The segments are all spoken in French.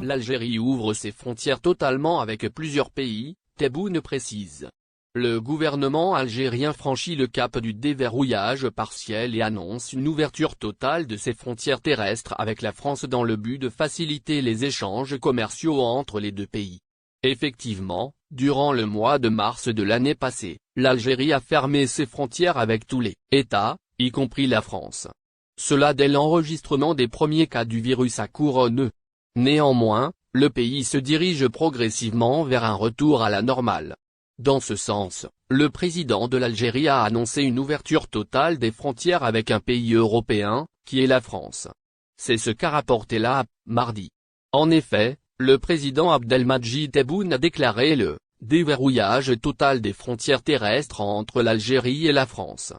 l'Algérie ouvre ses frontières totalement avec plusieurs pays, Tebboune précise. Le gouvernement algérien franchit le cap du déverrouillage partiel et annonce une ouverture totale de ses frontières terrestres avec la France dans le but de faciliter les échanges commerciaux entre les deux pays. Effectivement, durant le mois de mars de l'année passée, l'Algérie a fermé ses frontières avec tous les États, y compris la France. Cela dès l'enregistrement des premiers cas du virus à Couronne. Néanmoins, le pays se dirige progressivement vers un retour à la normale. Dans ce sens, le président de l'Algérie a annoncé une ouverture totale des frontières avec un pays européen, qui est la France. C'est ce qu'a rapporté la mardi. En effet, le président Abdelmadjid Tebboune a déclaré le déverrouillage total des frontières terrestres entre l'Algérie et la France.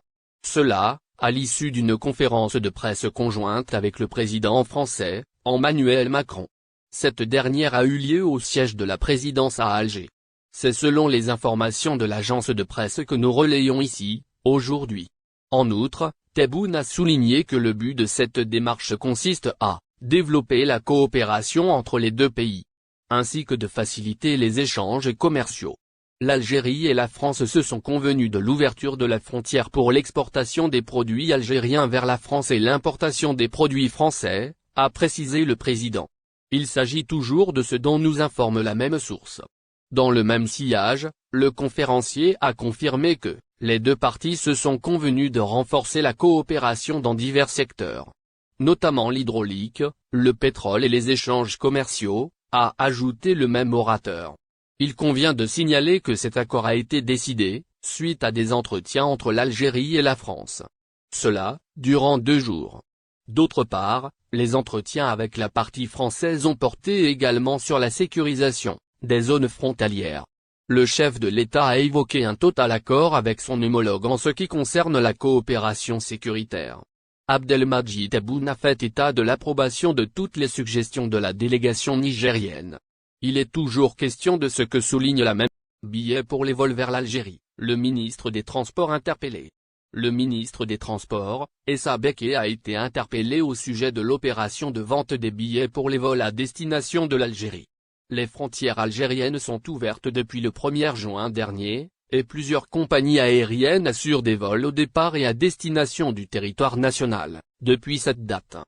Cela, à l'issue d'une conférence de presse conjointe avec le président français, Emmanuel Macron. Cette dernière a eu lieu au siège de la présidence à Alger. C'est selon les informations de l'agence de presse que nous relayons ici, aujourd'hui. En outre, Tebboune a souligné que le but de cette démarche consiste à développer la coopération entre les deux pays, ainsi que de faciliter les échanges commerciaux. L'Algérie et la France se sont convenus de l'ouverture de la frontière pour l'exportation des produits algériens vers la France et l'importation des produits français, a précisé le président. Il s'agit toujours de ce dont nous informe la même source. Dans le même sillage, le conférencier a confirmé que les deux parties se sont convenues de renforcer la coopération dans divers secteurs, notamment l'hydraulique, le pétrole et les échanges commerciaux, a ajouté le même orateur. Il convient de signaler que cet accord a été décidé, suite à des entretiens entre l'Algérie et la France. Cela, durant 2 jours. D'autre part, les entretiens avec la partie française ont porté également sur la sécurisation des zones frontalières. Le chef de l'État a évoqué un total accord avec son homologue en ce qui concerne la coopération sécuritaire. Abdelmadjid Tebboune a fait état de l'approbation de toutes les suggestions de la délégation nigérienne. Il est toujours question de ce que souligne la même billet pour les vols vers l'Algérie, le ministre des Transports interpellé. Le ministre des Transports, Essa Beke a été interpellé au sujet de l'opération de vente des billets pour les vols à destination de l'Algérie. Les frontières algériennes sont ouvertes depuis le 1er juin dernier, et plusieurs compagnies aériennes assurent des vols au départ et à destination du territoire national, depuis cette date.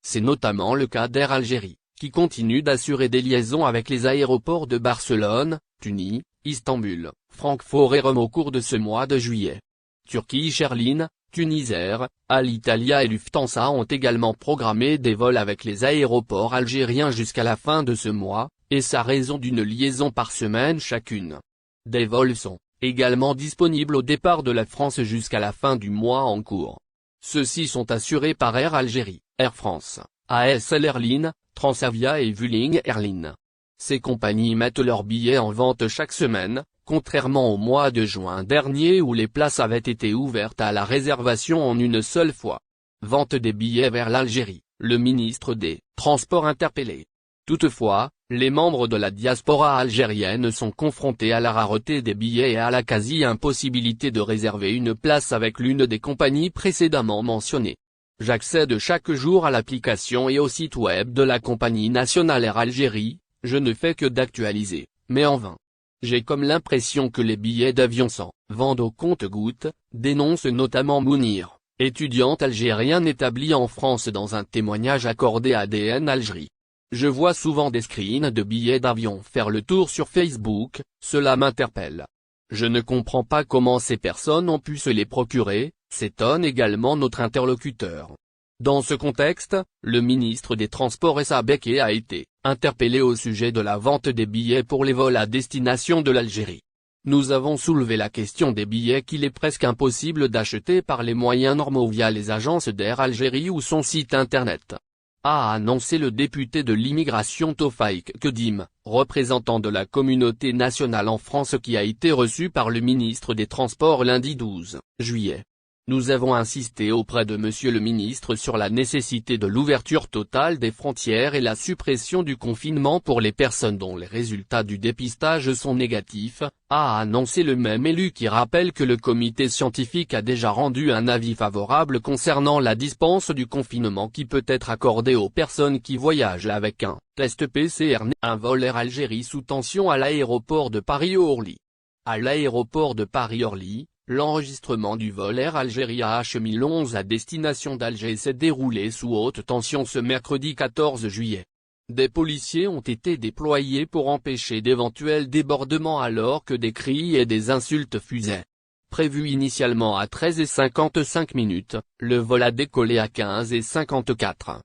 C'est notamment le cas d'Air Algérie, qui continue d'assurer des liaisons avec les aéroports de Barcelone, Tunis, Istanbul, Francfort et Rome au cours de ce mois de juillet. Turkish Airlines, Tunisair, Alitalia et Lufthansa ont également programmé des vols avec les aéroports algériens jusqu'à la fin de ce mois, et ça raison d'une liaison par semaine chacune. Des vols sont également disponibles au départ de la France jusqu'à la fin du mois en cours. Ceux-ci sont assurés par Air Algérie, Air France, ASL Airlines, Transavia et Vueling Airlines. Ces compagnies mettent leurs billets en vente chaque semaine, contrairement au mois de juin dernier où les places avaient été ouvertes à la réservation en une seule fois. Vente des billets vers l'Algérie, le ministre des Transports interpellé. Toutefois, les membres de la diaspora algérienne sont confrontés à la rareté des billets et à la quasi-impossibilité de réserver une place avec l'une des compagnies précédemment mentionnées. J'accède chaque jour à l'application et au site web de la compagnie nationale Air Algérie, je ne fais que d'actualiser, mais en vain. J'ai comme l'impression que les billets d'avion s'en vendent au compte-gouttes, dénonce notamment Mounir, étudiante algérienne établie en France dans un témoignage accordé à ADN Algérie. Je vois souvent des screens de billets d'avion faire le tour sur Facebook, cela m'interpelle. Je ne comprends pas comment ces personnes ont pu se les procurer, s'étonne également notre interlocuteur. Dans ce contexte, le ministre des Transports Essa Beke a été interpellé au sujet de la vente des billets pour les vols à destination de l'Algérie. Nous avons soulevé la question des billets qu'il est presque impossible d'acheter par les moyens normaux via les agences d'Air Algérie ou son site internet, a annoncé le député de l'immigration Tofaïk Kedim, représentant de la communauté nationale en France qui a été reçu par le ministre des Transports lundi 12 juillet. Nous avons insisté auprès de Monsieur le ministre sur la nécessité de l'ouverture totale des frontières et la suppression du confinement pour les personnes dont les résultats du dépistage sont négatifs, a annoncé le même élu qui rappelle que le comité scientifique a déjà rendu un avis favorable concernant la dispense du confinement qui peut être accordée aux personnes qui voyagent avec un test PCR. Un vol Air Algérie sous tension à l'aéroport de Paris-Orly. À l'aéroport de Paris-Orly, l'enregistrement du vol Air Algérie AH1011 à destination d'Alger s'est déroulé sous haute tension ce mercredi 14 juillet. Des policiers ont été déployés pour empêcher d'éventuels débordements alors que des cris et des insultes fusaient. Prévu initialement à 13h55, le vol a décollé à 15h54,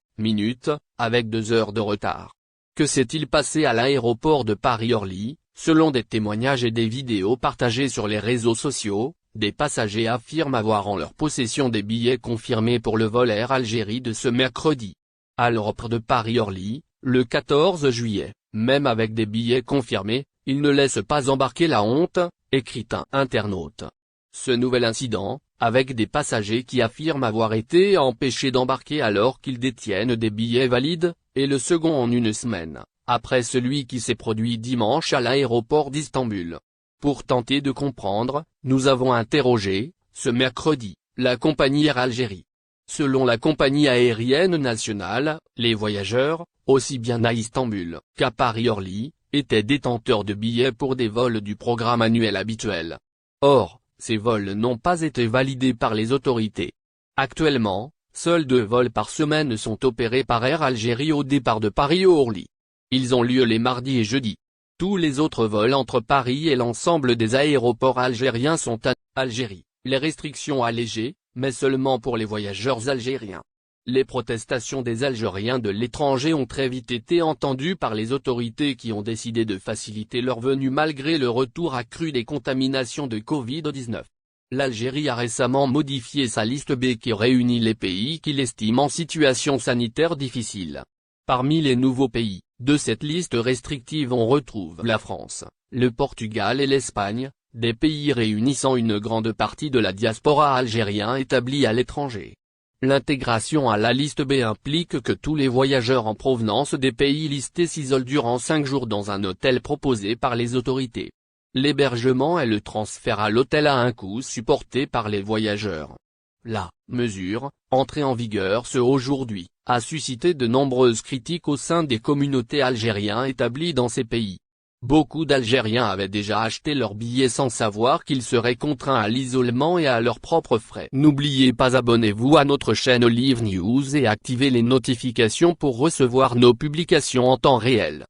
avec 2 heures de retard. Que s'est-il passé à l'aéroport de Paris-Orly? Selon des témoignages et des vidéos partagées sur les réseaux sociaux, des passagers affirment avoir en leur possession des billets confirmés pour le vol Air Algérie de ce mercredi. À l'aéroport de Paris-Orly, le 14 juillet, même avec des billets confirmés, ils ne laissent pas embarquer la honte, écrit un internaute. Ce nouvel incident, avec des passagers qui affirment avoir été empêchés d'embarquer alors qu'ils détiennent des billets valides, est le second en une semaine, après celui qui s'est produit dimanche à l'aéroport d'Istanbul. Pour tenter de comprendre, nous avons interrogé, ce mercredi, la compagnie Air Algérie. Selon la compagnie aérienne nationale, les voyageurs, aussi bien à Istanbul qu'à Paris-Orly, étaient détenteurs de billets pour des vols du programme annuel habituel. Or, ces vols n'ont pas été validés par les autorités. Actuellement, seuls 2 vols par semaine sont opérés par Air Algérie au départ de Paris-Orly. Ils ont lieu les mardis et jeudis. Tous les autres vols entre Paris et l'ensemble des aéroports algériens sont à Algérie. Les restrictions allégées, mais seulement pour les voyageurs algériens. Les protestations des Algériens de l'étranger ont très vite été entendues par les autorités qui ont décidé de faciliter leur venue malgré le retour accru des contaminations de Covid-19. L'Algérie a récemment modifié sa liste B qui réunit les pays qu'il estime en situation sanitaire difficile. Parmi les nouveaux pays de cette liste restrictive on retrouve la France, le Portugal et l'Espagne, des pays réunissant une grande partie de la diaspora algérienne établie à l'étranger. L'intégration à la liste B implique que tous les voyageurs en provenance des pays listés s'isolent durant 5 jours dans un hôtel proposé par les autorités. L'hébergement et le transfert à l'hôtel à un coût supporté par les voyageurs. La mesure, entrée en vigueur ce aujourd'hui, a suscité de nombreuses critiques au sein des communautés algériennes établies dans ces pays. Beaucoup d'Algériens avaient déjà acheté leurs billets sans savoir qu'ils seraient contraints à l'isolement et à leurs propres frais. N'oubliez pas abonnez-vous à notre chaîne Olive News et activez les notifications pour recevoir nos publications en temps réel.